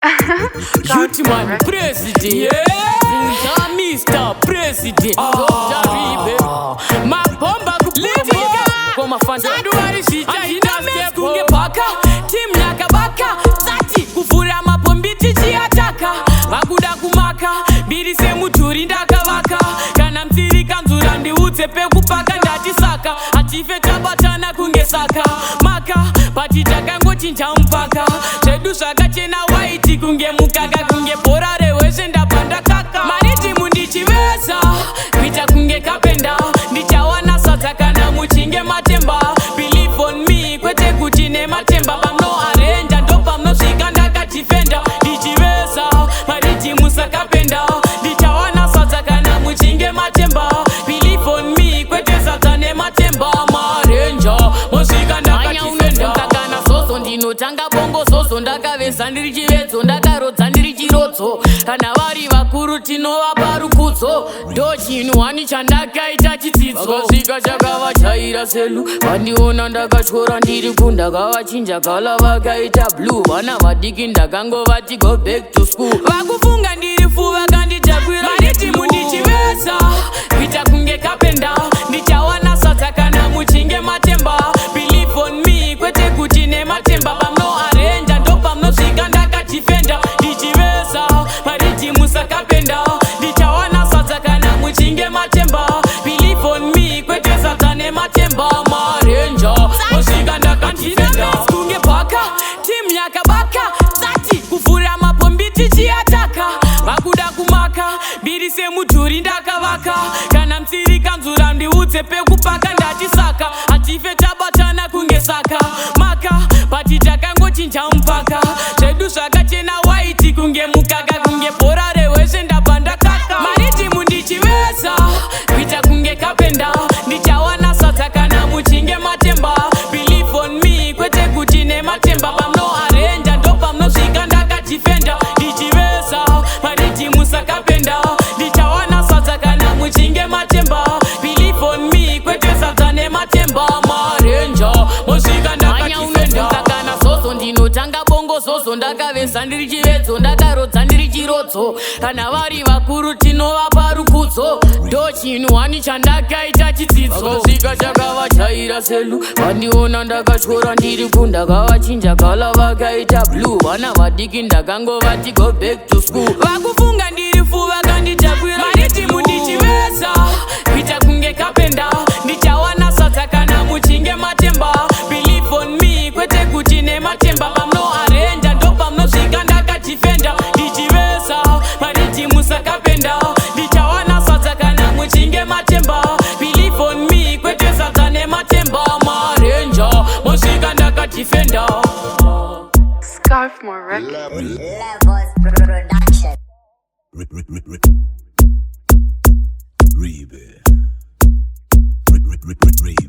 Youthman President, yeah. Mr. President, Dr. Ribe, mapomba kupumba, kwa mafanda duwari shija hina kunge paka, team yakabaka, zati kufura mapombi tiji ataka, wakuda kumaka, birise muturi ndakavaka, kana mtiri kanzura ndi utsepe kupaka ndati saka, atife tabatana kunge saka, maka, patitaka ngochinja mpaka, chedu zvakachena waiti kunge mukaka, kunge bora reweshe ndapanda kaka, mariti mundichivesa, kuita kunge kapenda, ndichawana sadza kana muchinge matemba, believe on me, kwete kuti nematemba, pamno arenja ndopamnosvika ndakachifenda, ndichivesa, mariti musakapenda, ndichawana sadza kana muchinge matemba, believe on me, kwete sadza nematemba, marenja, mosvika ndakachifenda, kana soso ndinotanga bongo soso, ndakavesa ndiri chivedzo, ndakarodza ndiri chirodzo, kana vari vakuru tinovapa rukudzo, ndochinhuhwani chandakaita chidzidzo, vakasvika chakavachaira selu, vandiona ndakatyora ndiri kundakavachinja kala vakaita blue, vana vadiki ndakangovati go back to school, vakufunga ndiri fu vakanditakwira mariti mundichivesa, kuita kunge kapenda, ndichawana sadza kana muchinge matemba, believe on me, kwete kuti nematemba, pamno arenja ndopamnosvika ndakachifenda, ndichivesa, mariti musakapenda, ndichawana sadza kana muchinge matemba, believe on me, kwete sadza nematemba, marenja, mosvika ndakachifenda, kunge paka, team yakabaka, zati kufura mapombi tichiataka, vakuda kumaka, birise mudhuri ndakavaka, kana mtsiri kanzura ndiutsepe kupaka ndati saka, atife tabatana kunge saka, maka, patitakangochinja mpaka, zvedu zvakachena waiti kunge mukaka, kunge bora reweshe ndapanda kaka, mariti mundichivesa, kuita kunge kapenda, ndichawana sadza kana muchinge matemba, believe on me, kwete kuti nematemba, pamno arenja ndopamnosvika ndakachifenda, ndichivesa, mariti musakapenda, ndichawana sadza kana muchinge matemba, believe on me, kwete sadza nematemba, marenja, mosvika ndakachifenda, kana soso ndinotanga bongo soso, ndakavesa ndiri chivedzo, ndakarodza ndiri chirodzo, kana vari vakuru tinovapa rukudzo, ndochinhuhwani chandakaita chidzidzo, vakasvika chakavachaira selu, vandiona ndakatyora ndiri kundakavachinja kala vakaita blue, vana vadiki ndakangovati go back to school, vakufunga ndiri fu vakanditakwira mariti mundichivesa, kuita kunge kapenda, ndichawana sadza kana muchinge matemba, believe on me, kwete kuti nematemba, pamno arenja ndopamnosvika ndakachifenda, ndichivesa, mariti musakapenda, ndichawana sadza kana muchinge matemba, believe on me, kwete sadza nematemba, marenja, mosvika ndakachifenda. Scarf more record. Levels production. Ribe.